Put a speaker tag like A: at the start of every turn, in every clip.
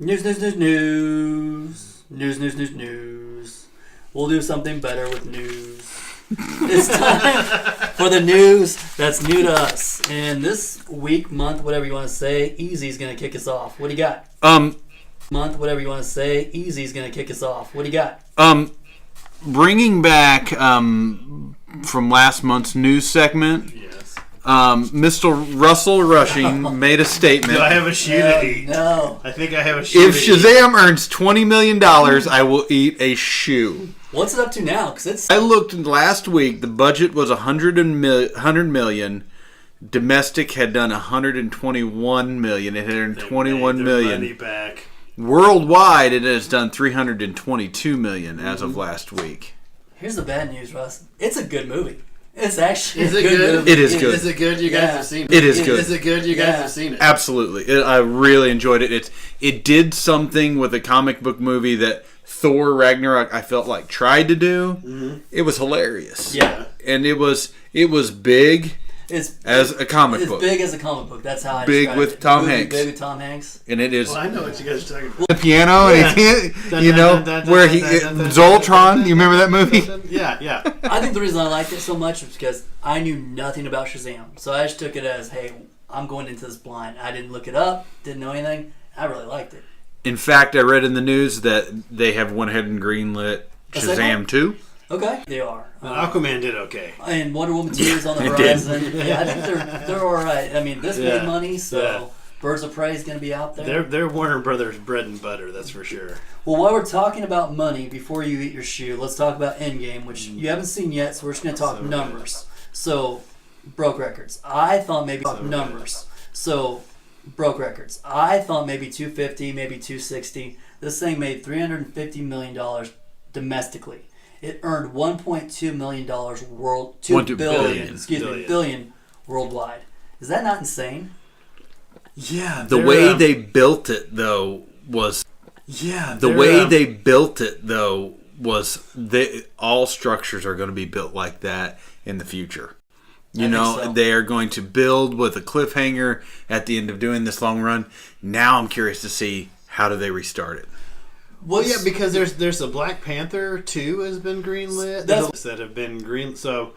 A: News. News. We'll do something better with news. It's time for the news that's new to us. And this week, month, whatever you want to say, Easy's going to kick us off. What do you got? Month, whatever you want to say, Easy's going to kick us off. What do you got?
B: Bringing back from last month's news segment.
C: Yes.
B: Mr. Russell Rushing made a statement.
C: Do I have a shoe to eat?
A: No.
C: I think I have a shoe
B: If Shazam earns $20 million, I will eat a shoe.
A: What's it up to now? Because
B: I looked last week. The budget was $100 million. Domestic had done $121 million. It had earned $21 million.
C: Money back.
B: Worldwide, it has done $322 million as of last week.
A: Here's the bad news, Russ. It's a good movie. It's actually
D: Is it
A: a good
D: good?
A: movie.
B: It is good.
D: Is it good? You guys have seen it.
B: It is good.
D: Is it good? You guys have seen it.
B: Absolutely. I really enjoyed it. It did something with a comic book movie that Thor Ragnarok, I felt like, tried to do.
D: Mm-hmm.
B: It was hilarious.
A: Yeah.
B: And it was big as a comic book.
A: It's big as a comic book. That's how I
B: Big
A: describe
B: with
A: it.
B: Tom
A: Movie
B: Hanks.
A: Big with Tom Hanks.
B: And it is...
C: Well, I know what you guys are talking about.
B: The piano, and he can't, where he... Zoltron, you remember that movie?
C: Yeah.
A: I think the reason I liked it so much is because I knew nothing about Shazam. So I just took it as, hey, I'm going into this blind. I didn't look it up, didn't know anything. I really liked it.
B: In fact, I read in the news that they have went ahead and greenlit Shazam 2.
A: Okay. They are.
C: Aquaman did okay.
A: And Wonder Woman 2 is on the horizon. Yeah, I think they're all right. I mean, this made money, so Birds of Prey is going to be out there.
C: They're Warner Brothers bread and butter, that's for sure.
A: Well, while we're talking about money, before you eat your shoe, let's talk about Endgame, which you haven't seen yet, so we're just going to talk numbers. So, broke records. I thought maybe numbers. So, broke records. I thought maybe 250, maybe 260. This thing made $350 million domestically. It earned $1.2 million billion worldwide. Is that not insane?
C: Yeah.
B: The way they built it, though, was... all structures are going to be built like that in the future. You know, they are going to build with a cliffhanger at the end of doing this long run. Now I'm curious to see how do they restart it.
C: Well, yeah, because there's a Black Panther 2 has been greenlit. That have been green. So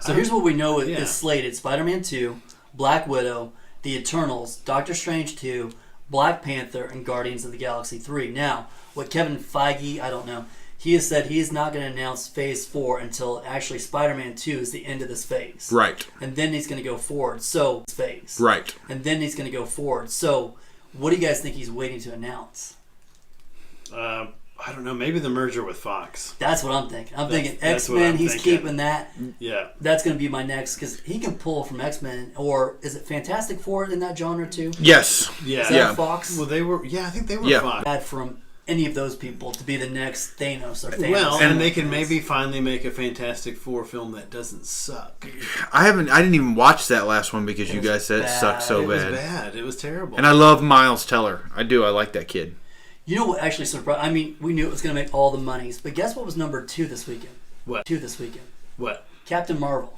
A: here's what we know is slated: Spider-Man 2, Black Widow, The Eternals, Doctor Strange 2, Black Panther, and Guardians of the Galaxy 3. Now, what Kevin Feige, I don't know, he has said he is not going to announce Phase 4 until actually Spider-Man 2 is the end of this phase.
B: Right.
A: And then he's going to go forward. So, phase.
B: Right.
A: And then he's going to go forward. So, what do you guys think he's waiting to announce?
C: I don't know. Maybe the merger with Fox.
A: That's what I'm thinking. I'm thinking X-Men. He's keeping that.
C: Yeah.
A: That's going to be my next because he can pull from X-Men, or is it Fantastic Four in that genre too?
B: Yes.
C: Yeah.
A: Is that Fox?
C: Well, they were. Yeah, I think they were Fox.
A: Bad from any of those people to be the next Thanos or Thanos.
C: Well, and they can maybe finally make a Fantastic Four film that doesn't suck.
B: I didn't even watch that last one because you guys said it sucked so bad.
C: It was bad. It was terrible.
B: And I love Miles Teller. I do. I like that kid.
A: You know what actually surprised? I mean, we knew it was going to make all the monies, but guess what was number 2 this weekend?
C: What?
A: 2 this weekend.
C: What?
A: Captain Marvel.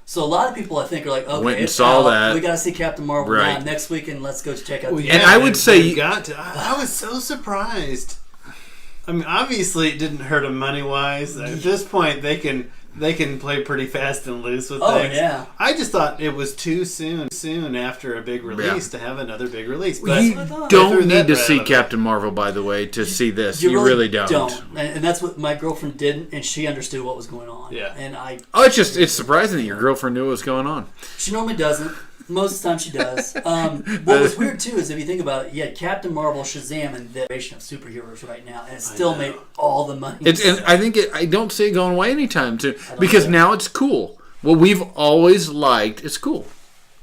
A: So a lot of people, I think, are like, okay,
B: went and saw that.
A: We got to see Captain Marvel
B: right.
A: now. Next weekend, let's go check out.
B: And I would say
C: you got to. I was so surprised. I mean, obviously, it didn't hurt them money wise. At this point, they can play pretty fast and loose with things.
A: Oh yeah.
C: I just thought it was too soon after a big release to have another big release.
B: But you don't need to see Captain Marvel, by the way, to see this. You really don't.
A: And that's what my girlfriend did, and she understood what was going on.
C: Yeah.
A: And
B: it's surprising that your girlfriend knew what was going on.
A: She normally doesn't. Most of the time she does. What was weird too is if you think about it, you had Captain Marvel, Shazam, and the generation of superheroes right now, and it still made all the money.
B: And I think I don't see it going away anytime soon because now it's cool. What we've always liked is cool.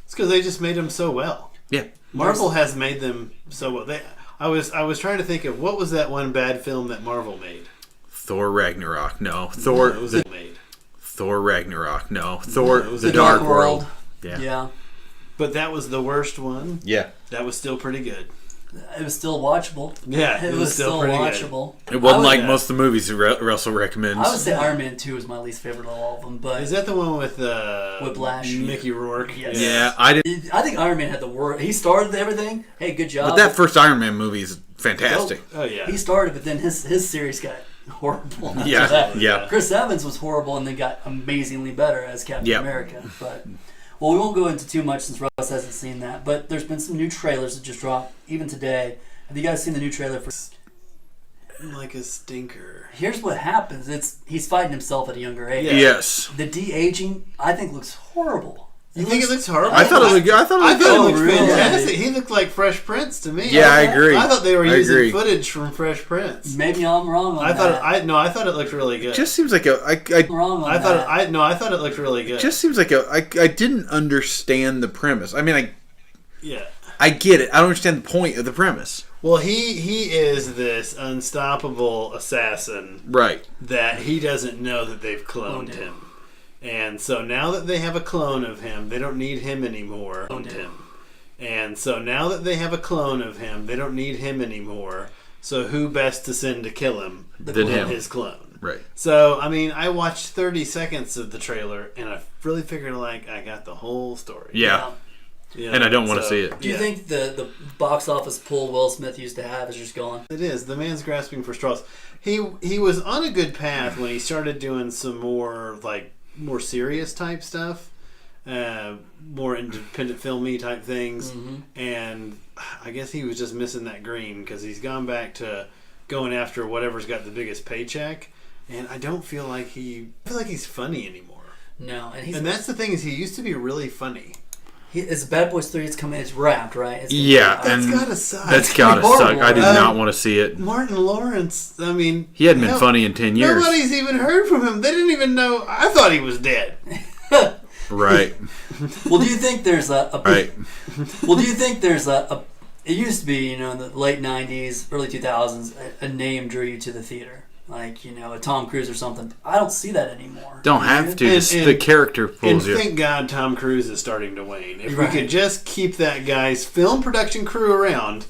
C: It's because they just made them so well.
B: Yeah,
C: Marvel has made them so well. I was trying to think of what was that one bad film that Marvel made.
B: Thor Ragnarok. No, Thor. Thor Ragnarok. No, Thor. The
A: Dark World.
B: Yeah.
A: Yeah.
C: But that was the worst one.
B: Yeah.
C: That was still pretty good.
A: It was still watchable.
C: Yeah,
A: it was still
C: watchable.
B: It wasn't like most of the movies Russell recommends.
A: I would say Iron Man 2 is my least favorite of all of them. But
C: is that the one with
A: Whiplash?
C: Mickey Rourke?
A: Yes.
B: Yeah, I
A: think Iron Man had the worst. He started everything. Hey, good job.
B: But that first Iron Man movie is fantastic.
C: Oh yeah.
A: He started, but then his series got horrible.
B: Yeah.
A: Chris Evans was horrible, and then got amazingly better as Captain America. But well, we won't go into too much since Russ hasn't seen that. But there's been some new trailers that just dropped even today. Have you guys seen the new trailer for?
C: Like a stinker.
A: Here's what happens. He's fighting himself at a younger age.
B: Yeah. Yes.
A: The de-aging, I think, looks horrible.
C: You think it looks horrible?
B: I thought it looked
C: good. Fantastic. He looked like Fresh Prince to me.
B: Yeah, I agree.
C: I thought they were using footage from Fresh Prince.
A: Maybe I'm wrong on
C: I
A: that.
C: thought it looked really good.
B: Just seems like
A: I'm wrong on that.
C: I thought it looked really good.
B: Just seems like I didn't understand the premise. I mean,
C: yeah.
B: I get it. I don't understand the point of the premise.
C: Well, he is this unstoppable assassin.
B: Right.
C: That he doesn't know that they've cloned him. And so now that they have a clone of him, they don't need him anymore. And so now that they have a clone of him, they don't need him anymore. So who best to send to kill him than his clone?
B: Right.
C: So, I mean, I watched 30 seconds of the trailer, and I really figured, like, I got the whole story.
B: Yeah. You know, and I don't want to see it.
A: Do you think the box office pull Will Smith used to have is just gone?
C: It is. The man's grasping for straws. He was on a good path when he started doing some more serious type stuff, more independent filmy type things, and I guess he was just missing that green because he's gone back to going after whatever's got the biggest paycheck, and I don't feel like he's funny anymore.
A: No,
C: and that's the thing is he used to be really funny.
A: It's Bad Boys 3. It's coming. It's wrapped, right?
C: That's gotta suck.
B: That's gotta suck. I did not want to see it.
C: Martin Lawrence. I mean,
B: he hadn't been funny in 10 years.
C: Nobody's even heard from him. They didn't even know. I thought he was dead.
B: Right.
A: Well, do you think there's
B: right?
A: Well, do you think there's a? It used to be, in the late '90s, early 2000s, a name drew you to the theater. Like, a Tom Cruise or something. I don't see that anymore.
B: Don't have to. The character pulls you.
C: And thank God Tom Cruise is starting to wane. If we could just keep that guy's film production crew around,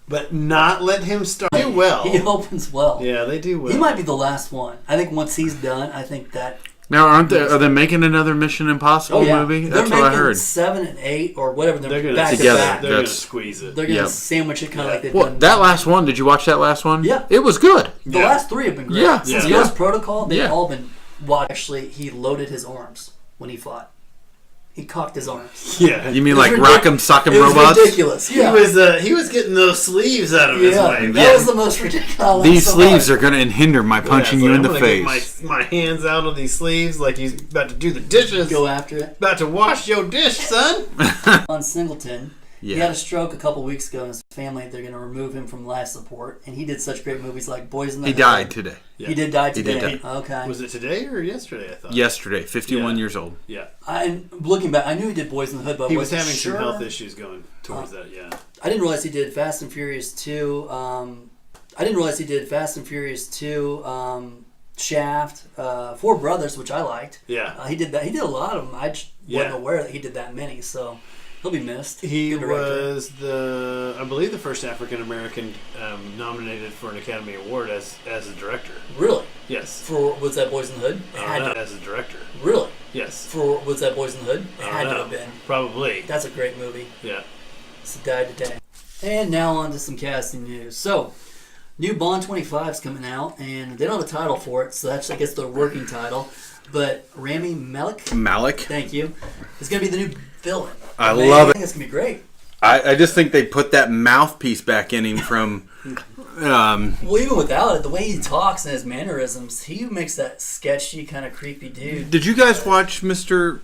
C: but not let him start. Do well.
A: He opens well.
C: Yeah, they do well.
A: He might be the last one. I think once he's done, I think that...
B: Now, are they making another Mission Impossible movie? That's what I heard.
A: 7 and 8 or whatever. They're
C: going
A: back
C: together.
A: to back.
C: They're going to squeeze it.
A: They're going to sandwich it kind of like they've done.
B: That last one, did you watch that last one?
A: Yeah.
B: It was good.
A: The last 3 have been great.
B: Yeah.
A: Since Ghost Protocol, they've all been... Actually, he loaded his arms when he fought. He cocked his arms.
C: Yeah.
B: You mean like Rock'em Sock'em Robots?
A: It was ridiculous. Yeah.
C: He was getting those sleeves out of his way.
A: That was the most ridiculous.
B: These sleeves are going to hinder my punching you in the face.
C: Get my hands out of these sleeves like he's about to do the dishes.
A: Go after it.
C: About to wash your dish, son.
A: On Singleton. He had a stroke a couple weeks ago, and his family, they're going to remove him from life support. And he did such great movies like Boys in the Hood.
B: He died today.
A: Yeah. He did die today.
B: He did die.
A: Okay.
C: Was it today or yesterday, I thought?
B: Yesterday, 51 years old.
C: Yeah.
A: Looking back, I knew he did Boys in the Hood, but
C: he was having some health issues going towards that,
A: I didn't realize he did Fast and Furious 2. Shaft, Four Brothers, which I liked.
C: Yeah.
A: He did that. He did a lot of them. I just wasn't aware that he did that many, so... He'll be missed.
C: He was I believe the first African American nominated for an Academy Award as a director.
A: Really?
C: Yes.
A: Was that Boys in the Hood?
C: As a director.
A: Really?
C: Yes.
A: Was that Boys in the Hood? It had to have been.
C: Probably.
A: That's a great movie.
C: Yeah.
A: It's died today. And now on to some casting news. So, new Bond 25 is coming out, and they don't have a title for it, so that's, I guess, their working title. But Rami Malek. Thank you. Is going to be the new villain.
B: I love it.
A: I think it's going to be great.
B: I just think they put that mouthpiece back in him from...
A: well, even without it, the way he talks and his mannerisms, he makes that sketchy, kind of creepy dude.
B: Did you guys watch Mr.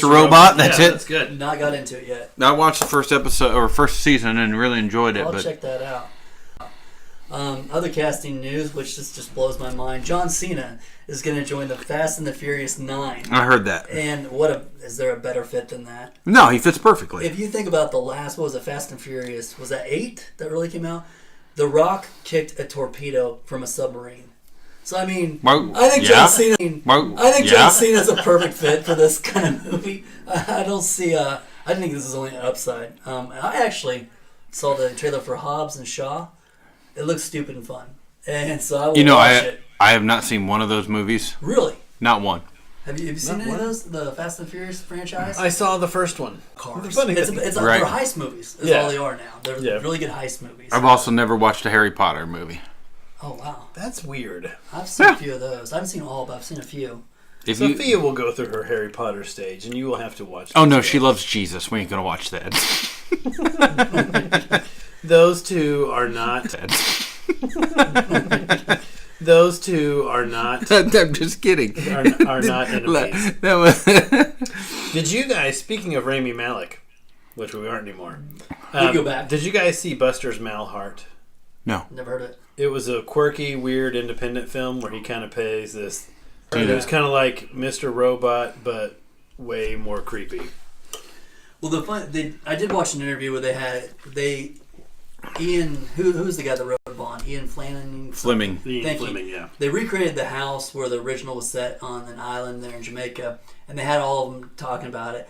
B: Robot? That's it?
C: That's good.
A: Not got into it yet.
B: I watched the first episode, or first season, and really enjoyed it.
A: I'll check that out. Other casting news, which just blows my mind. John Cena is going to join the Fast and the Furious 9.
B: I heard that.
A: And is there a better fit than that?
B: No, he fits perfectly.
A: If you think about the last, what was it, Fast and Furious, was that 8 that really came out? The Rock kicked a torpedo from a submarine. So, I mean, I think John Cena. John Cena is a perfect fit for this kind of movie. I don't see. I think this is only an upside. I actually saw the trailer for Hobbs and Shaw. It looks stupid and fun, and so I will watch it.
B: I have not seen one of those movies.
A: Really?
B: Not one.
A: Have you seen any of those? The Fast and Furious franchise?
C: I saw the first one.
A: Cars.
C: Funny
A: They're heist movies. Is all they are now. They're really good heist movies.
B: I've also never watched a Harry Potter movie.
A: Oh wow,
C: that's weird.
A: I've seen a few of those. I haven't seen all, but I've seen a few.
C: Sophia will go through her Harry Potter stage, and you will have to watch.
B: Oh no, she loves Jesus. We ain't gonna watch that.
C: Those two are not. Those two are not.
B: I'm just kidding.
C: Are not enemies. Did you guys? Speaking of Rami Malek, which we aren't anymore.
A: We go back.
C: Did you guys see Buster's Malheart?
B: No,
A: never heard of it.
C: It was a quirky, weird, independent film where he kind of plays this. It was kind of like Mr. Robot, but way more creepy.
A: Well, I did watch an interview where Ian, who's the guy that wrote Bond? Ian Fleming.
C: Yeah.
A: They recreated the house where the original was set on an island there in Jamaica, and they had all of them talking about it.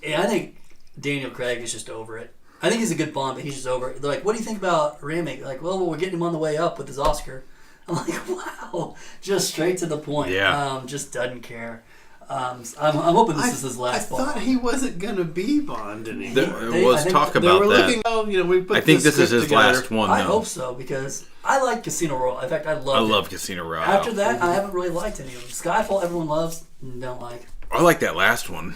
A: And I think Daniel Craig is just over it. I think he's a good Bond, but he's just over it. They're like, what do you think about remake? Like, well, we're getting him on the way up with his Oscar. I'm like, wow, just straight to the point.
B: Yeah.
A: Just doesn't care. I'm hoping this is his last Bond.
C: I thought he wasn't going to be Bond anymore.
B: There was talk about that.
C: We put
B: I think this is his
C: together.
B: last one, though.
A: I hope so, because I like Casino Royale. In fact, I love
B: Casino Royale.
A: After that, I haven't really liked any of them. Skyfall, everyone loves, don't like.
B: I like that last one.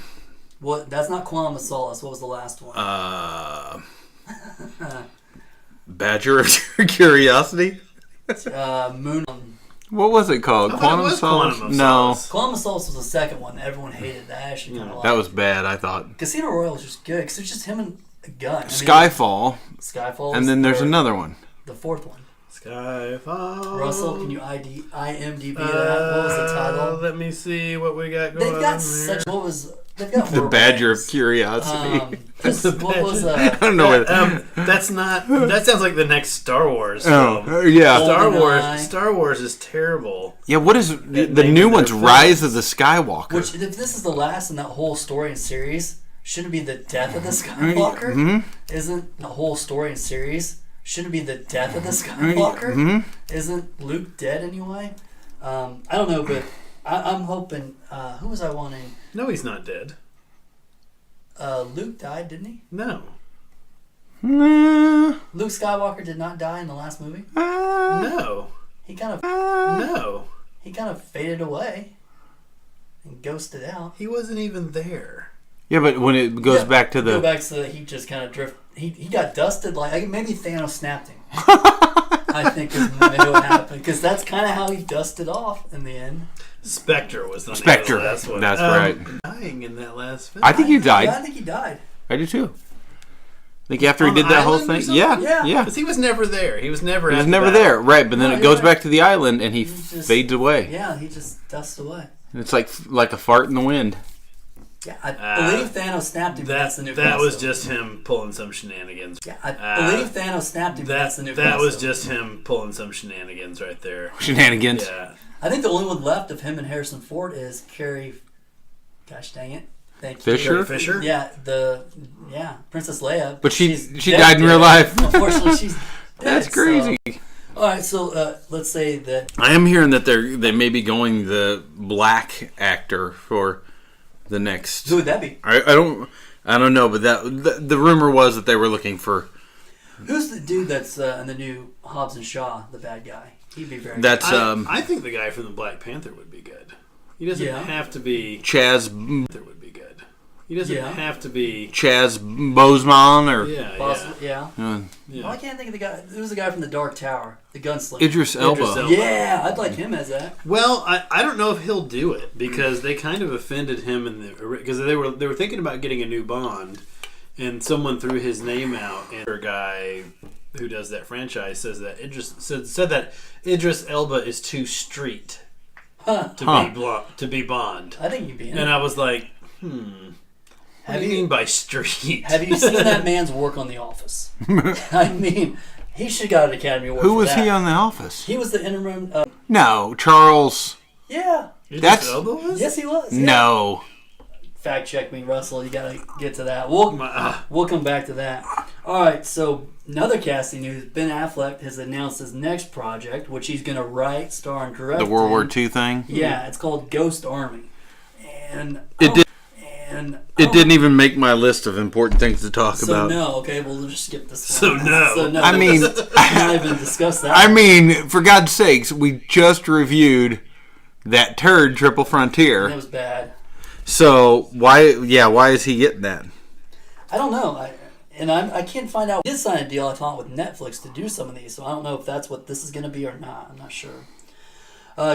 A: What? That's not Quantum of Solace. What was the last one?
B: Badger of Curiosity?
A: Moon.
B: What was it called? Quantum of Solace? No.
A: Quantum of Solace was the second one. Everyone hated that. I actually kind of liked
B: that was bad, I thought.
A: Casino Royale was just good because it's just him and a gun.
B: Skyfall.
A: And
B: then there's another one.
A: The fourth one.
C: Skyfall.
A: Russell, can you IMDb that? What was the title?
C: Let me see what we got going on.
A: They've got such. What was.
B: The Badger of Curiosity.
A: What was
B: I don't know what.
C: That's not. That sounds like the next Star Wars film.
B: Yeah.
C: Star Wars is terrible.
B: Yeah. What is the new one's Rise of the Skywalker?
A: Which, if this is the last in that whole story and series, shouldn't it be the death of the Skywalker?
B: Mm-hmm.
A: Isn't the whole story and series? Shouldn't it be the death of the Skywalker?
B: Mm-hmm.
A: Isn't Luke dead anyway? I don't know, but I'm hoping. Who was I wanting?
C: No, he's not dead.
A: Luke died, didn't he?
C: No.
A: Luke Skywalker did not die in the last movie.
C: No.
A: He kind of He kind of faded away and ghosted out.
C: He wasn't even there.
B: Yeah, but when it goes back to
A: go back to he just kind of drift. He got dusted like maybe Thanos snapped him. I think is maybe what happened because that's kind of how he dusted off in the end.
C: Spectre was the last one.
B: That's right.
C: Dying in that last film.
B: I think he died.
A: Yeah, I think he died.
B: I do too. I think after he did that whole thing, yeah.
C: Because he was never there. He was never.
B: He was never there, right? But then it goes back to the island, and he fades away.
A: Yeah, he just dusts away.
B: And it's like a fart in the wind.
A: Yeah, I believe Thanos snapped him. That's the new.
C: That was just him pulling some shenanigans.
A: Yeah, I believe Thanos snapped him. That's the new.
C: That was just him pulling some shenanigans right there.
B: Shenanigans.
C: Yeah.
A: I think the only one left of him and Harrison Ford is Carrie. Gosh dang it! Thank you.
C: Fisher.
A: Yeah, Princess Leia.
B: But she died in real life.
A: Unfortunately, she's dead.
B: That's crazy.
A: So. All right, so let's say that
B: I am hearing that they may be going the black actor for the next.
A: Who would that be?
B: I don't know, but the rumor was that they were looking for.
A: Who's the dude that's in the new Hobbs and Shaw, the bad guy? He'd be very.
B: That's
A: good.
C: I think the guy from the Black Panther would be good. He doesn't have to be
B: Chaz.
C: Panther would be good. He doesn't have to be
B: Chaz Boseman or
A: Well, I can't think of the guy. It was the guy from the Dark Tower, the gunslinger.
B: Idris Elba.
A: Yeah, I'd like him as that.
C: Well, I don't know if he'll do it because they kind of offended him because they were thinking about getting a new Bond, and someone threw his name out, and a guy who does that franchise said that Idris Elba is too street to be Bond.
A: I think you'd be in.
C: And I was like, What do you mean by street?
A: Have you seen that man's work on The Office? I mean, he should have got an Academy Award.
B: Who was he on The Office?
A: He was the interim.
B: No, Charles.
A: Yeah.
C: Idris Elba was?
A: Yes, he was. Yeah.
B: No.
A: fact check me, Russell. You gotta get to that. We'll come back to that. All right. So another casting news: Ben Affleck has announced his next project, which he's gonna write, star, and direct.
B: The World War II thing.
A: Yeah, it's called Ghost Army, and
B: it didn't even make my list of important things to talk about.
A: No, okay, we'll just skip this
C: So
A: one.
C: no.
B: I mean,
A: not even discuss that.
B: I mean, for God's sakes, we just reviewed that turd Triple Frontier.
A: That was bad.
B: So why is he getting that?
A: I don't know. I can't find out. He did sign a deal, I thought, with Netflix to do some of these, so I don't know if that's what this is going to be or not. I'm not sure.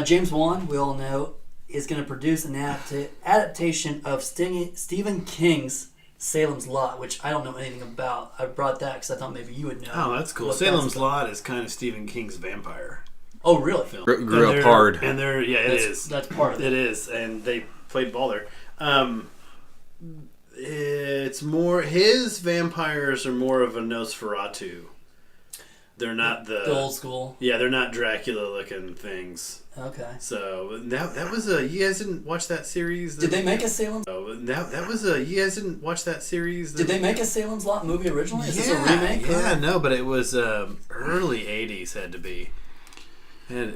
A: James Wan, we all know, is going to produce an adaptation of Stephen King's Salem's Lot, which I don't know anything about. I brought that because I thought maybe you would know.
C: Oh, that's cool. Salem's Lot is kind of Stephen King's vampire.
A: Oh, really?
C: Film.
B: Grew up hard.
C: And they're, it is.
A: That's part of it.
C: It is, and they played ball there. It's more, his vampires are more of a Nosferatu. They're not the
A: old school.
C: Yeah, they're not Dracula looking things.
A: Okay.
C: So that was you guys didn't watch that series?
A: Did they make a Salem's?
C: That was you guys didn't watch that series?
A: Did they make a Salem's Lot movie originally? Is this a remake?
C: Yeah, no, but it was early '80s had to be. And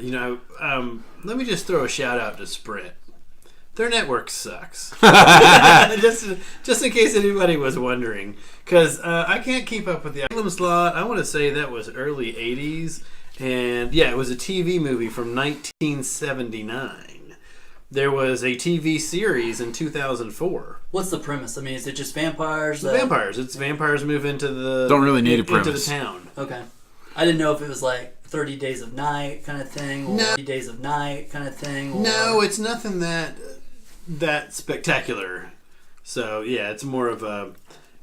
C: let me just throw a shout out to Sprint. Their network sucks. just in case anybody was wondering, because I can't keep up with the Salem's Lot. I want to say that was early '80s, and yeah, it was a TV movie from 1979. There was a TV series in 2004.
A: What's the premise? I mean, is it just vampires?
C: Vampires. It's vampires move into the
B: don't really need a premise
C: into the town.
A: Okay, I didn't know if it was like 30 Days of Night kind of thing, or 30 Days of Night kind of thing. Or...
C: No, it's nothing that spectacular. So yeah, it's more of a.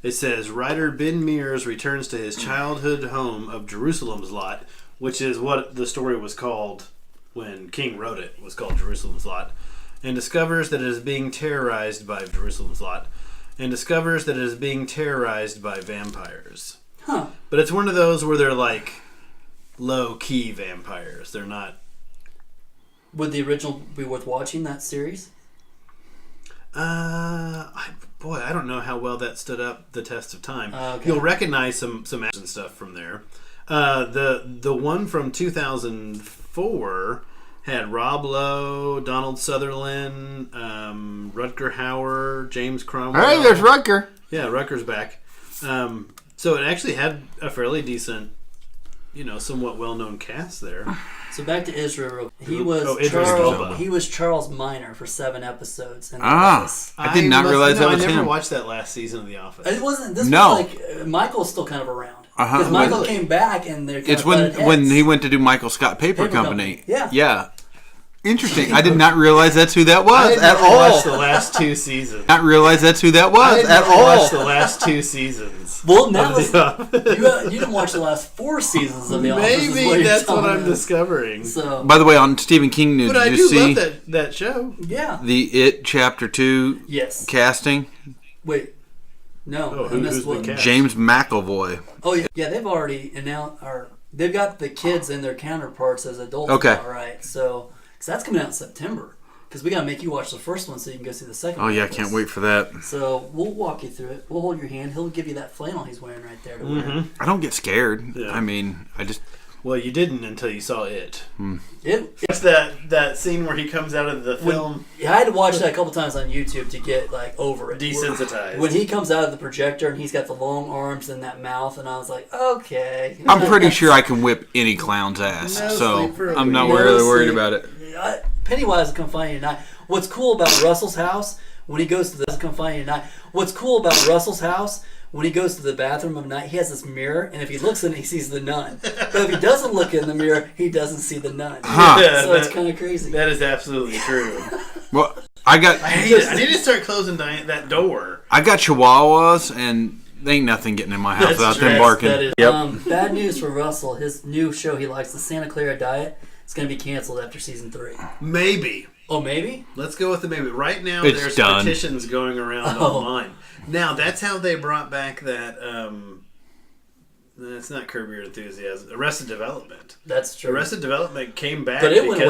C: It says writer Ben Mears returns to his childhood home of Jerusalem's Lot, which is what the story was called when King wrote it. Was called Jerusalem's Lot, and discovers that it is being terrorized by vampires.
A: Huh.
C: But it's one of those where they're like low key vampires. They're not.
A: Would the original be worth watching, that series?
C: I don't know how well that stood up the test of time.
A: Okay.
C: You'll recognize some action stuff from there. The one from 2004 had Rob Lowe, Donald Sutherland, Rutger Hauer, James Cromwell.
B: Hey, there's Rutger.
C: Yeah, Rutger's back. So it actually had a fairly decent, somewhat well-known cast there.
A: So back to Israel. He was
C: Idris Elba.
A: He was Charles Minor for 7 episodes.
B: I did not realize that was him.
C: I never watched that last season of The Office.
A: It wasn't. This was like Michael's still kind of around because Michael came back and they're.
B: It's when he went to do Michael Scott Paper Company.
A: Yeah.
B: Interesting. I did not realize that's who that was at all.
C: I watched the last 2 seasons.
B: Not realize that's who that was at all.
C: I watched the last 2 seasons.
A: Well, now you didn't watch the last 4 seasons of The Office.
C: Maybe that's what I'm discovering.
A: So,
B: by the way, on Stephen King news,
C: but
B: did
C: I
B: you
C: do
B: see
C: love that show?
A: Yeah.
B: The It Chapter 2 casting?
A: Wait. No, I
C: who's
A: missed one.
B: James McAvoy.
A: Oh yeah, they've already announced, or they've got the kids and their counterparts as adults.
B: Okay.
A: All right, so because that's coming out in September. Because we gotta make you watch the first one so you can go see the second one.
B: Oh yeah, I can't wait for that.
A: So we'll walk you through it. We'll hold your hand. He'll give you that flannel he's wearing right there to wear.
B: I don't get scared.
C: Yeah.
B: I mean, I just.
C: Well, you didn't until you saw it.
A: It's
C: that scene where he comes out of the film.
A: I had to watch that a couple times on YouTube to get over it.
C: Desensitized.
A: When he comes out of the projector and he's got the long arms and that mouth, and I was like, okay.
B: I'm pretty sure I can whip any clown's ass, so I'm not really worried about it.
A: Pennywise will come find you tonight. What's cool about Russell's house when he goes to the bathroom of night, he has this mirror, and if he looks in it, he sees the nun. But if he doesn't look in the mirror, he doesn't see the nun. So it's kind of crazy.
C: That is absolutely true.
B: Well, I
C: hate it. I need to start closing that door.
B: I got chihuahuas, and there ain't nothing getting in my house without them barking.
A: That is, bad news for Russell. His new show he likes, the Santa Clara Diet, is going to be canceled after season 3.
C: Maybe.
A: Oh, maybe?
C: Let's go with the maybe. Right now,
B: It's
C: there's
B: done.
C: petitions going around online. Now, that's how they brought back that It's not Curb Your Enthusiasm. Arrested Development.
A: That's true.
C: Arrested Development came back.
A: But it went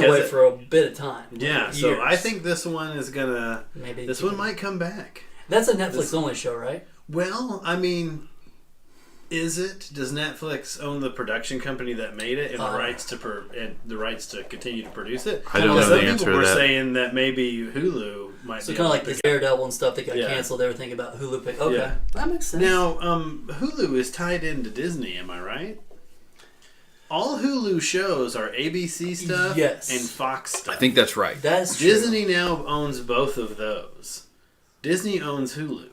A: away for a bit of time.
C: Yeah, so I think this one is gonna.
A: Maybe
C: this one might come back.
A: That's a Netflix only show, right?
C: Well, I mean, is it? Does Netflix own the production company that made it and the rights to continue to produce it?
B: I don't know the answer to that.
C: Some people were saying that maybe Hulu might.
A: So kind of like this Daredevil and stuff that got canceled. They were thinking about Hulu. Okay, that makes sense.
C: Now, Hulu is tied into Disney. Am I right? All Hulu shows are ABC stuff and Fox stuff.
B: I think that's right.
A: That's true.
C: Disney now owns both of those. Disney owns Hulu.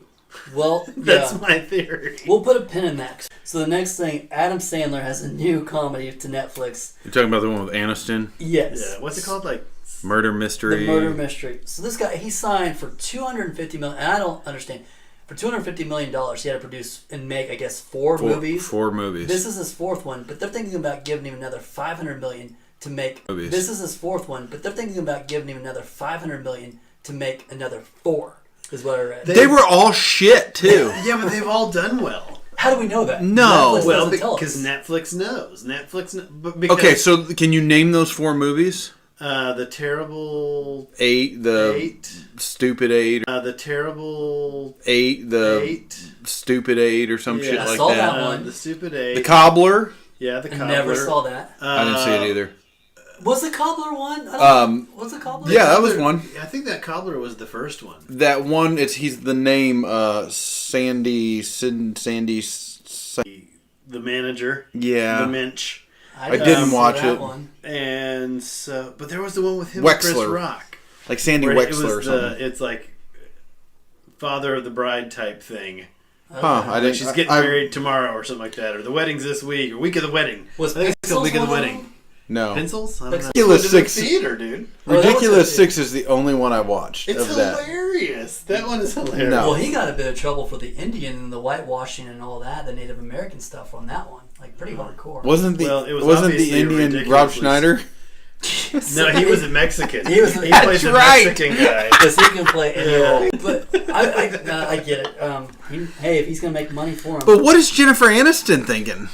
A: Well,
C: that's my theory.
A: We'll put a pin in that. So the next thing, Adam Sandler has a new comedy to Netflix.
B: You're talking about the one with Aniston?
A: Yes.
C: Yeah. What's it called? Like
B: Murder Mystery.
A: The Murder Mystery. So this guy, he signed for $250 million. And I don't understand. For $250 million, he had to produce and make, I guess, four movies.
B: 4 movies.
A: This is his fourth one, but they're thinking about giving him another $500 million to make.
B: Movies.
A: This is his fourth one, but they're thinking about giving him another $500 million to make another 4. Is what I read.
B: They were all shit too.
C: Yeah, but they've all done well.
A: How do we know that?
B: No.
A: Netflix
C: because Netflix knows.
B: Okay, so can you name those 4 movies?
C: The Terrible
B: 8, the
C: 8,
B: Stupid 8,
C: the Terrible
B: 8, the
C: 8,
B: Stupid 8, or some shit like
A: saw
B: that.
A: that one.
C: The Stupid 8,
B: The Cobbler.
C: Yeah, the Cobbler.
A: I never saw that.
B: I didn't see it either.
A: Was the Cobbler one? Was the Cobbler?
B: Yeah, that was one.
C: I think that Cobbler was the first one.
B: That one, he's the name Sandy.
C: The manager.
B: Yeah.
C: The Minch.
A: I
B: didn't watch it.
A: One.
C: And so, but there was the one with him,
B: Wexler.
C: and Chris Rock,
B: like Sandy Wexler or something.
C: It's like father of the bride type thing.
B: Huh? I didn't.
C: She's getting married tomorrow or something like that, or the wedding's this week, or week of the wedding.
A: Was
C: I think it's called Week of the Wedding.
B: No.
C: Pencils? I don't know.
B: Ridiculous 6.
C: Theater, dude.
B: Ridiculous 6 is the only one I watched.
C: It's
B: of that.
C: hilarious. That one is hilarious.
B: No.
A: Well, he got a bit of trouble for the Indian and the whitewashing and all that, the Native American stuff on that one. Like, pretty hardcore.
B: Wasn't the
C: obviously
B: Indian Rob Schneider?
C: No, he was a Mexican.
A: He
C: plays a Mexican guy.
A: Because he can play any role. But I get it. Hey, if he's going to make money for him.
B: But what is Jennifer Aniston thinking?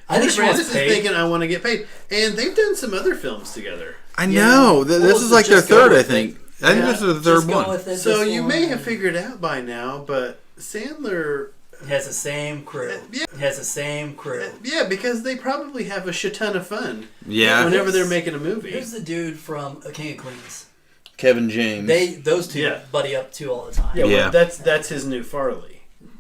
A: I think she wants paid.
C: is thinking, I want to get paid. And they've done some other films together.
B: I know. This is like their third, I think. I think this is the third one.
C: So you may have figured out by now, but Sandler
A: has the same crew.
C: Yeah, because they probably have a shit ton of fun.
B: Yeah.
C: Whenever they're making a movie.
A: Who's the dude from King of Queens?
B: Kevin James.
A: Those two buddy up too all the time.
C: Yeah. Well, that's his new Farley.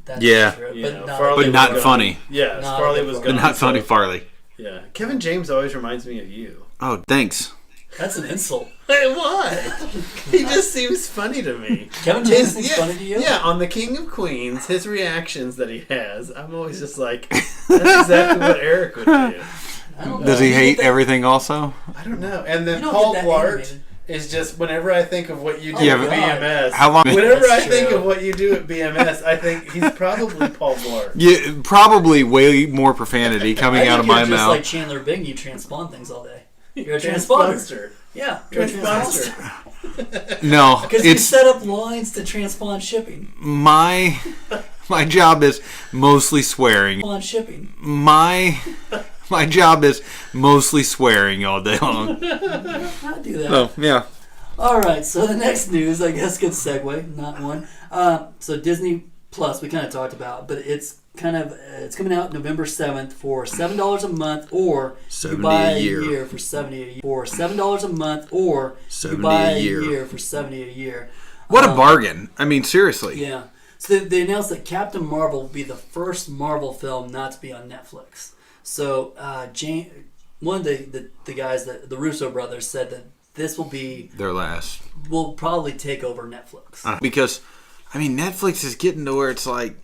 A: That's
B: true.
A: But
B: not funny.
C: Yeah, Farley was gone.
B: But not funny, Farley.
C: Yeah. Kevin James always reminds me of you.
B: Oh, thanks.
A: That's an insult.
C: What? He just seems funny to me.
A: Kevin James seems funny to you?
C: Yeah, on the King of Queens, his reactions that he has, I'm always just like, that's exactly what Eric would do.
B: Does he hate everything also?
C: I don't know. And then Paul Blart is just, whenever I think of what you do at BMS, whenever I think of what you do at BMS, I think he's probably Paul Blart.
B: Yeah, probably way more profanity coming out of my mouth.
A: Just like Chandler Bing, you transpond things all day. You're a transponder. Yeah, you're a transponder.
B: No,
A: because you set up lines to transpond shipping.
B: My job is mostly swearing. My job is mostly swearing all day long.
A: I do that.
B: Oh, yeah.
A: All right, so the next news, I guess, good segue, not one. So Disney Plus, we kind of talked about, but it's coming out November 7th for $7 a month, or you buy a year for $70 a year. For $7 a month, or you buy a year for $70 a year.
B: What a bargain! I mean, seriously.
A: Yeah. So they announced that Captain Marvel will be the first Marvel film not to be on Netflix. So one of the guys, the Russo brothers, said that this will be
B: their last.
A: Will probably take over Netflix.
B: Because, I mean, Netflix is getting to where it's like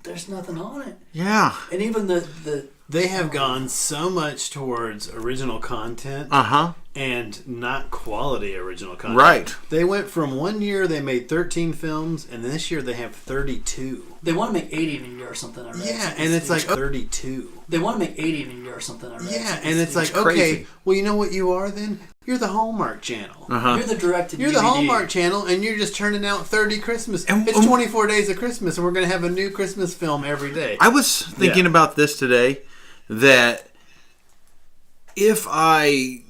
A: there's nothing on it.
B: Yeah.
A: And even the
C: they have gone so much towards original content and not quality original content.
B: Right.
C: They went from 1 year they made 13 films, and this year they have 32.
A: They want to make 80 in a year or something. I read.
C: Yeah, and it's like 32.
A: They want to make 80 in a year or something. I read.
C: Yeah, and it's like,
B: crazy.
C: okay, well, you know what you are then? You're the Hallmark Channel.
A: You're the directed.
C: You're the Hallmark Channel, and you're just turning out 30 Christmas. It's 24 days of Christmas, and we're going to have a new Christmas film every day.
B: I was thinking about this today, that if I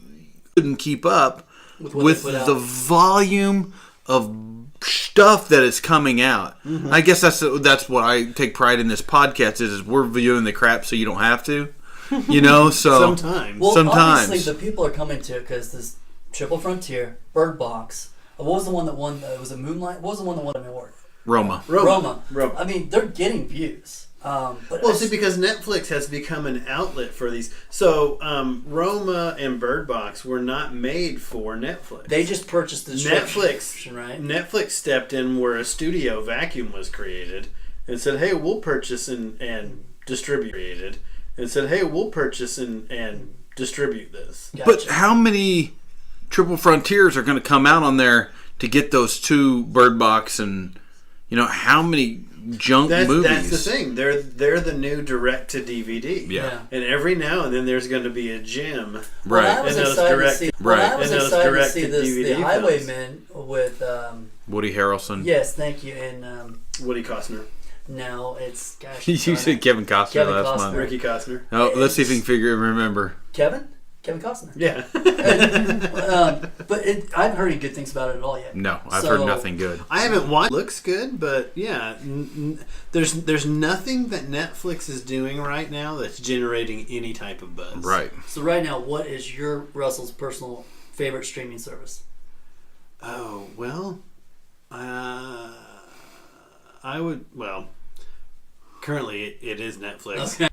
B: couldn't keep up with the volume of stuff that is coming out, I guess that's what I take pride in this podcast is we're viewing the crap so you don't have to, so
C: sometimes.
A: Well,
B: sometimes
A: obviously the people are coming to it because this Triple Frontier, Bird Box. What was the one that won? Was it Moonlight? What was the one that won an award?
B: Roma.
A: I mean, they're getting views.
C: Because Netflix has become an outlet for these. So, Roma and Bird Box were not made for Netflix.
A: They just purchased the subscription, right?
C: Netflix stepped in where a studio vacuum was created and said, "Hey, we'll purchase and distribute." And said, "Hey, we'll purchase and distribute this."
A: Gotcha.
B: But how many Triple Frontiers are going to come out on there to get those two Bird Box and how many junk movies?
C: That's the thing. They're the new direct to DVD.
B: Yeah.
C: And every now and then there's going to be a gem.
A: Right. I was excited to see The
C: DVD
A: Highwaymen with
B: Woody Harrelson.
A: Yes, thank you. And
C: Woody Costner.
A: No, it's
B: you said Kevin Costner last month.
C: Ricky Costner.
B: Oh, let's see if you can remember.
A: Kevin Costner.
C: Yeah.
A: But I haven't heard any good things about it at all yet.
B: No, I've heard nothing good.
C: I haven't watched. Looks good, but yeah, there's nothing that Netflix is doing right now that's generating any type of buzz.
B: Right.
A: So right now, what is your Russell's personal favorite streaming service?
C: Oh well, I would. Well, currently it is Netflix.
A: Okay.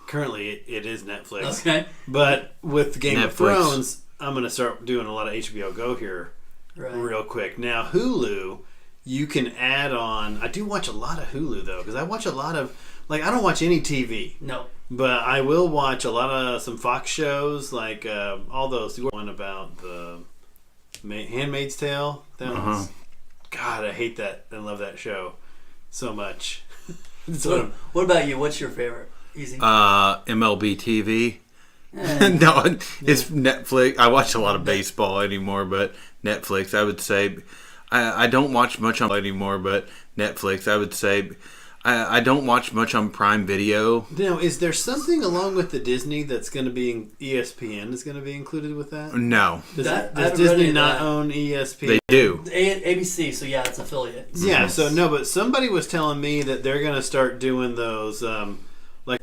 C: Currently it is Netflix.
A: Okay.
C: But with Game of
B: Netflix.
C: Thrones, I'm going to start doing a lot of HBO Go here real quick. Now, Hulu, you can add on. I do watch a lot of Hulu, though, because I watch a lot of. I don't watch any TV.
A: No.
C: But I will watch a lot of some Fox shows, like all those. One about the Handmaid's Tale. That one's. God, I hate that and love that show so much.
A: What about you? What's your favorite? Easy.
B: MLB TV. No, it's Netflix. I watch a lot of baseball anymore, but Netflix, I would say. I don't watch much on anymore, but Netflix, I would say. I don't watch much on Prime Video.
C: Now, is there something along with the Disney that's going to be ESPN is going to be included with that?
B: No.
C: Does Disney not own ESPN?
B: They do.
A: ABC, so yeah, it's affiliate.
C: Yeah, so no, but somebody was telling me that they're going to start doing those, but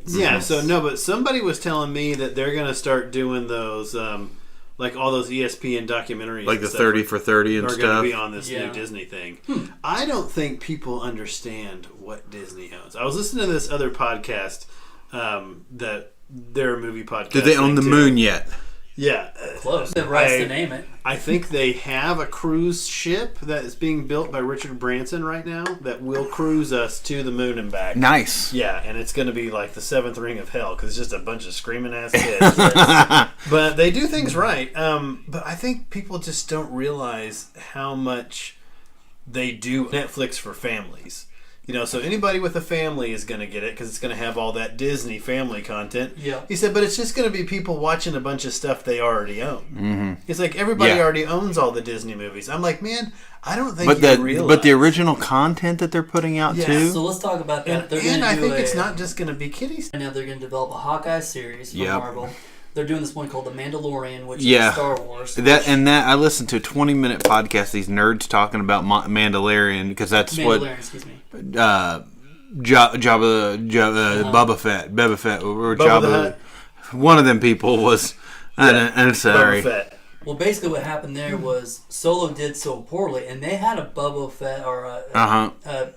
C: somebody was telling me that they're going to start doing those, all those ESPN documentaries.
B: Like the 30 for 30 and
C: stuff. Are going to be on this new Disney thing. I don't think people understand what Disney owns. I was listening to this other podcast that they're a movie podcast.
B: Do they own the moon yet?
C: Yeah.
A: Close. The rights to name it.
C: I think they have a cruise ship that is being built by Richard Branson right now that will cruise us to the moon and back.
B: Nice.
C: Yeah, and it's going to be like the seventh ring of hell because it's just a bunch of screaming ass kids. But they do things right. But I think people just don't realize how much they do Netflix for families. So anybody with a family is going to get it because it's going to have all that Disney family content.
A: Yeah.
C: He said, but it's just going to be people watching a bunch of stuff they already own. Mm-hmm. It's like everybody already owns all the Disney movies. I'm like, man, I don't think you realize.
B: But the original content that they're putting out too.
A: So let's talk about that.
C: And I think it's not just going to be kiddies.
A: Now they're going to develop a Hawkeye series from Marvel. They're doing this one called The Mandalorian, which is Star Wars.
B: I listened to a 20-minute podcast. These nerds talking about Mandalorian because that's
A: excuse me.
B: Boba Fett, or Jabba. One of them people was. I'm sorry.
C: Boba Fett.
A: Well, basically, what happened there was Solo did so poorly, and they had a Boba Fett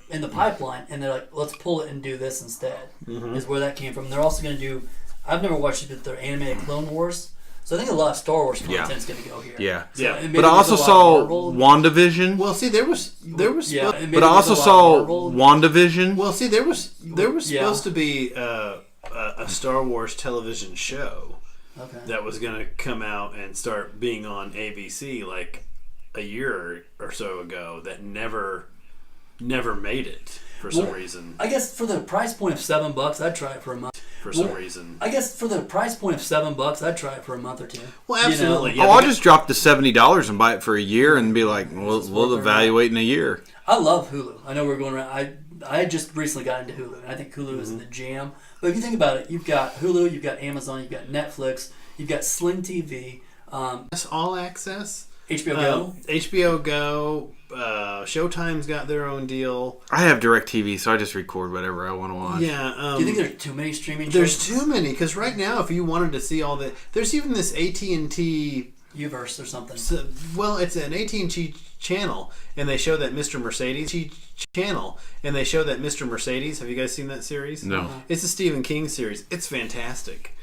A: in the pipeline, and they're like, "Let's pull it and do this instead." Is where that came from. They're also going to do. I've never watched it, but they're animated Clone Wars. So I think a lot of Star Wars content is going to go here.
B: Yeah.
A: So
B: but I also saw WandaVision.
C: Well, see, there was.
B: But I also saw WandaVision.
C: Well, see, there was supposed to be a Star Wars television show
A: Okay.
C: that was going to come out and start being on ABC like a year or so ago that never made it for some reason.
A: I guess for the price point of $7, I'd try it for a month.
C: For some reason.
A: I guess for the price point of $7, I'd try it for a month or two.
C: Well, absolutely.
A: You know?
C: Yeah,
B: I'll just drop the $70 and buy it for a year and be like, we'll evaluate in a year.
A: I love Hulu. I know we're going around. I just recently got into Hulu. And I think Hulu is the jam. But if you think about it, you've got Hulu, you've got Amazon, you've got Netflix, you've got Sling TV.
C: That's all access.
A: HBO Go.
C: HBO Go. Showtime's got their own deal.
B: I have DirecTV, so I just record whatever I want to watch.
C: Yeah.
A: Do you think there's too many streaming
C: There's
A: choices?
C: too many, because right now, if you wanted to see all the... There's even this AT&T...
A: Uverse or something.
C: Well, it's an AT&T channel, and they show that Mr. Mercedes channel, and they show that Mr. Mercedes. Have you guys seen that series?
B: No.
C: It's a Stephen King series. It's fantastic.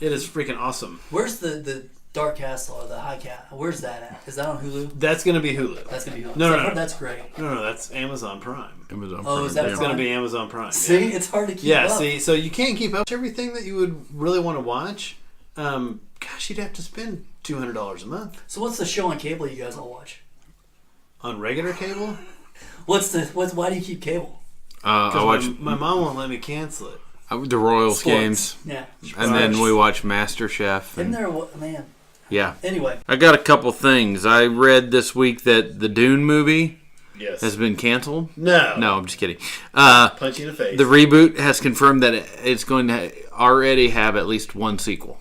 C: It is freaking awesome.
A: Where's the Dark Castle or the High Cat? Where's that at? Is that on Hulu?
C: That's going to be Hulu.
A: That's going to be Hulu.
C: No.
A: That's great.
C: No, that's Amazon Prime.
B: Amazon
A: Oh, is that
C: It's going to be Amazon Prime.
A: See,
C: yeah.
A: it's hard to keep
C: Yeah,
A: up.
C: see, so you can't keep up with everything that you would really want to watch. Gosh, you'd have to spend $200 a month.
A: So what's the show on cable you guys all watch?
C: On regular cable?
A: Why do you keep cable?
B: I watch
C: my mom won't let me cancel it.
B: the Royals
A: Sports.
B: games,
A: Yeah.
B: and then we watch MasterChef.
A: Isn't there man?
B: Yeah.
A: Anyway.
B: I got a couple things. I read this week that the Dune movie
C: Yes.
B: has been canceled.
C: No.
B: No, I'm just kidding.
C: Punch you in the face.
B: The reboot has confirmed that it's going to already have at least one sequel.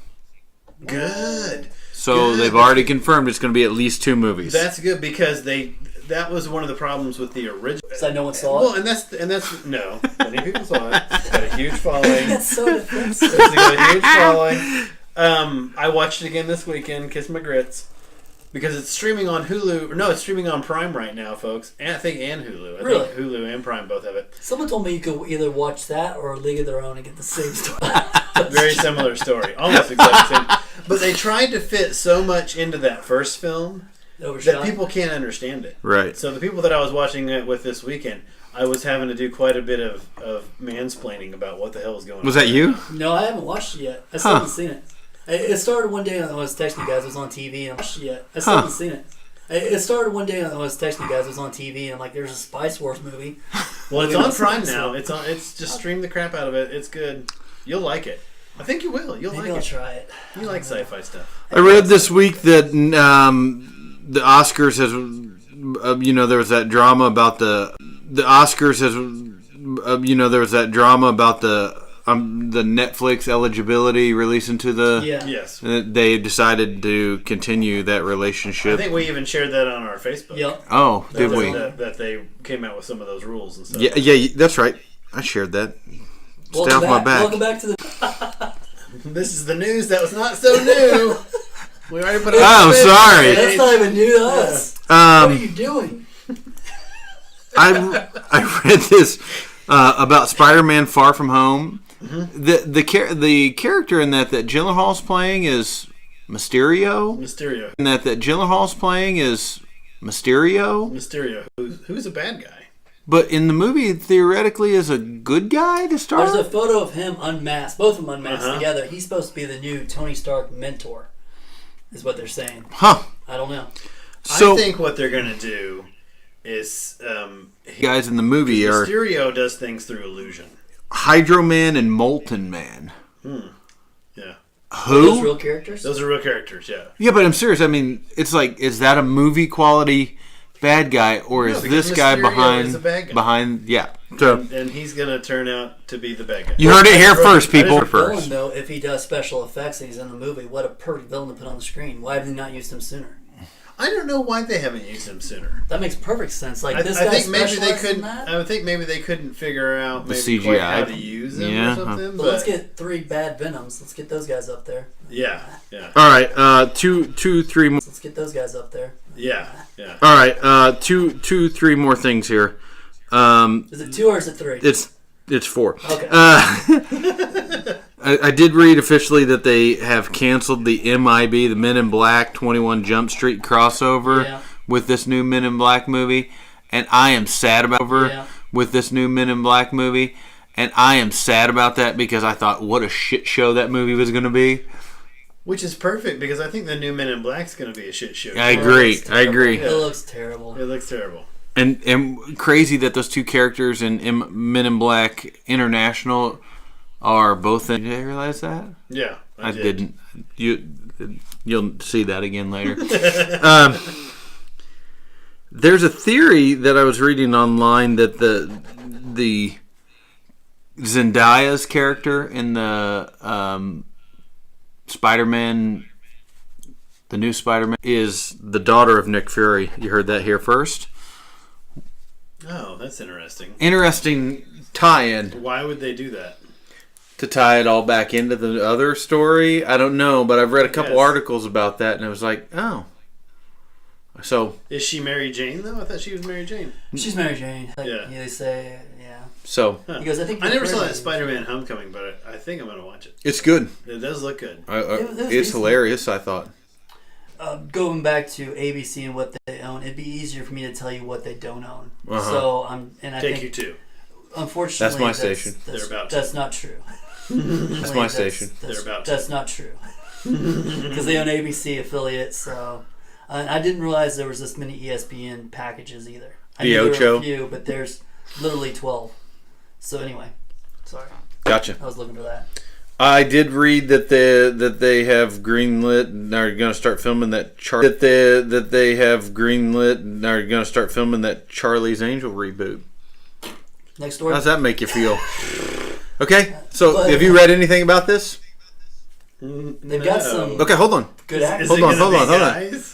C: Good.
B: So they've already confirmed it's going to be at least 2 movies.
C: That's good because that was one of the problems with the original.
A: So no one saw it?
C: Well, and that's no. Many people saw it. It's got a huge following.
A: That's so defensive.
C: It's got a huge following. I watched it again this weekend. Kiss my grits. Because it's streaming on Hulu. No, it's streaming on Prime right now, folks. And I think Hulu. I think Hulu and Prime both have it.
A: Someone told me you could either watch that or League of Their Own and get the same story.
C: Very similar story. Almost exactly the same. But they tried to fit so much into that first film that people can't understand it.
B: Right.
C: So the people that I was watching it with this weekend, I was having to do quite a bit of mansplaining about what the hell was going on.
B: Was that you?
A: No, I haven't watched it yet. I still haven't seen it. It started one day and I was texting you guys. It was on TV and I'm like, shit. I still haven't seen it. It started one day and I was texting you guys. It was on TV and I'm like, there's a Spice Wars movie.
C: Well, it's on Prime now. It's just stream the crap out of it. It's good. You'll like it. I think you will. You'll
A: Maybe
C: like
A: I'll
C: it.
A: try it.
C: You like sci-fi stuff.
B: I read this week that the Oscars has, there was that drama about the Oscars has, there was that drama about the Netflix eligibility releasing to the.
A: Yeah.
C: Yes.
B: They decided to continue that
C: I
B: relationship.
C: think we even shared that on our Facebook.
A: Yep.
B: Oh, did we?
C: That they came out with some of those rules and stuff.
B: Yeah, that's right. I shared that. Stay off my back.
A: Welcome back to the.
C: This is the news that was not so new. We already put it on
B: Oh,
C: Facebook.
B: sorry.
A: That's not even new to us. What are you doing?
B: I read this about Spider-Man: Far From Home. Mm-hmm. The character in that Gyllenhaal's playing is Mysterio.
C: Mysterio.
B: And that Gyllenhaal's playing is Mysterio.
C: Mysterio, who's a bad guy.
B: But in the movie, theoretically, is a good guy to start.
A: There's a photo of him unmasked, both of them unmasked together. He's supposed to be the new Tony Stark mentor, is what they're saying.
B: Huh.
A: I don't know.
B: So,
C: I think what they're going to do is...
B: guys in the movie are...
C: Mysterio does things through illusion.
B: Hydro Man and Molten Man.
C: Yeah.
B: Who?
A: Are those real characters?
C: Those are real characters, yeah.
B: Yeah, but I'm serious. I mean, it's like, is that a movie quality bad guy, or is this guy
C: Mysterio is a bad guy.
B: behind? Yeah. So
C: And he's going to turn out to be the bad guy.
B: you heard it here first, people.
A: Villain, though, if he does special effects and he's in the movie, what a perfect villain to put on the screen. Why have they not used him sooner?
C: I don't know why they haven't used him sooner.
A: That makes perfect sense. Like this
C: I
A: guy
C: think maybe they
A: specializes in
C: couldn't.
A: that.
C: I would think maybe they couldn't figure out
B: The
C: maybe
B: CGI.
C: quite how to use him
B: Yeah,
C: or something.
A: But let's get 3 bad Venoms. Let's get those guys up there.
C: Yeah.
B: All right, two, 3 more.
A: Let's get those guys up there.
C: Yeah.
B: All right, 2, 3 more things here.
A: Is it 2 or is it 3?
B: It's 4.
A: Okay.
B: I did read officially that they have canceled the MIB, the Men in Black 21 Jump Street crossover with this new Men in Black movie, and I am sad about with this new Men in Black movie, and I am sad about that because I thought what a shit show that movie was going to be.
C: Which is perfect because I think the new Men in Black's going to be a shit show.
B: I agree.
A: It looks terrible.
C: It looks terrible.
B: And crazy that those two characters in Men in Black International are both in. Did you realize that?
C: Yeah,
B: I didn't. You'll see that again later. There's a theory that I was reading online that the Zendaya's character in the Spider-Man, the new Spider-Man, is the daughter of Nick Fury. You heard that here first.
C: Oh, that's interesting.
B: Interesting tie-in.
C: Why would they do that?
B: To tie it all back into the other story? I don't know, but I've read a couple articles about that, and I was like, oh. So
C: is she Mary Jane, though? I thought she was Mary Jane.
A: She's Mary Jane.
C: Yeah.
A: They say, yeah.
B: So.
A: He goes, I
C: never saw that Spider-Man Homecoming, but I think I'm going to watch it.
B: It's good.
C: It does look good.
B: It's hilarious, I thought.
A: Going back to ABC and what they own, it'd be easier for me to tell you what they don't own. So I think
C: you too.
A: Unfortunately,
B: that's my station.
A: That's not true.
B: That's my station.
A: That's not true because they own ABC affiliates. So I didn't realize there was this many ESPN packages either. I knew there were a few, but there's literally 12. So anyway, sorry.
B: Gotcha.
A: I was looking for that.
B: I did read that they have greenlit and are going to start filming that Charlie's Angel reboot.
A: Next door.
B: How's that make you feel? Okay, so have you read anything about this?
A: They've got some.
B: Okay, hold on.
A: Good actors.
B: Hold on.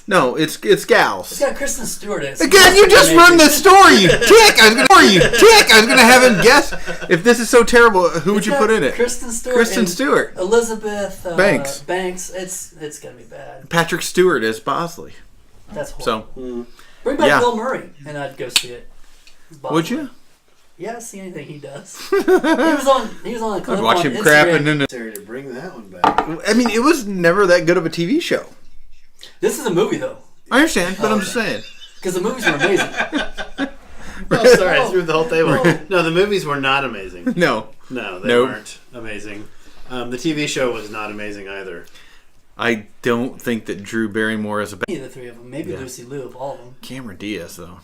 B: No, it's gals.
A: It's got Kristen Stewart in it.
B: Again, you just run the story, you dick! I was gonna have him guess. If this is so terrible, who would you put in it?
A: Kristen Stewart. Elizabeth
B: Banks.
A: It's gonna be bad.
B: Patrick Stewart as Bosley.
A: That's horrible.
B: So
A: bring back Bill Murray, and I'd go see it.
B: Would you?
A: Yeah, see anything he does. he was on a clip
B: I'd watch him
A: Instagram.
B: crapping in it.
C: To bring that one back.
B: I mean, it was never that good of a TV show.
A: This is a movie, though.
B: I understand, but I'm just saying.
A: Because the movies were amazing.
C: Oh, sorry, I threw the whole table. No, the movies were not amazing.
B: No,
C: they weren't amazing. The TV show was not amazing either.
B: I don't think that Drew Barrymore is a bad.
A: Any of the three of them. Maybe Lucy Liu of all of them.
B: Cameron Diaz, though.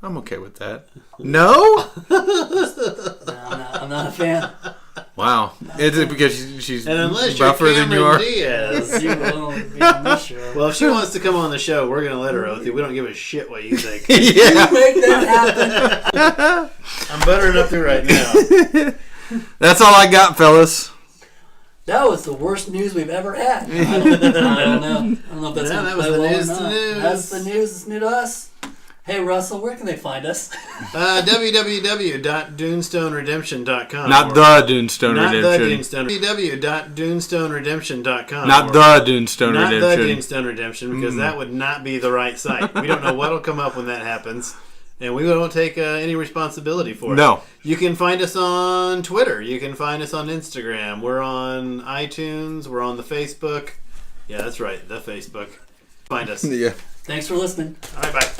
B: I'm okay with that. No?
A: I'm not a fan.
B: Wow. Is it because she's
C: and unless
B: buffer
C: you're
B: than you are?
C: Diaz,
A: you won't be on this show.
C: Well, if she wants to come on the show, we're going to let her, Othie. We don't give a shit what you think.
B: Yeah.
A: You make that happen.
C: I'm buttering up through right now.
B: That's all I got, fellas.
A: That was the worst news we've ever had. I don't know. I don't know if that's
C: that was the news to news.
A: That's the news. It's new to us. Hey, Russell, where can they find us?
C: www.dunestoneredemption.com.
B: Not the Dunestone
C: Not
B: Redemption.
C: the Dunestone. www.dunestoneredemption.com.
B: Not the Dunestone Redemption.
C: Not the Dunestone Redemption, because that would not be the right site. We don't know what will come up when that happens, and we don't take any responsibility for it.
B: No.
C: You can find us on Twitter. You can find us on Instagram. We're on iTunes. We're on the Facebook. Yeah, that's right, the Facebook. Find us.
B: Yeah.
A: Thanks for listening.
C: All right, bye.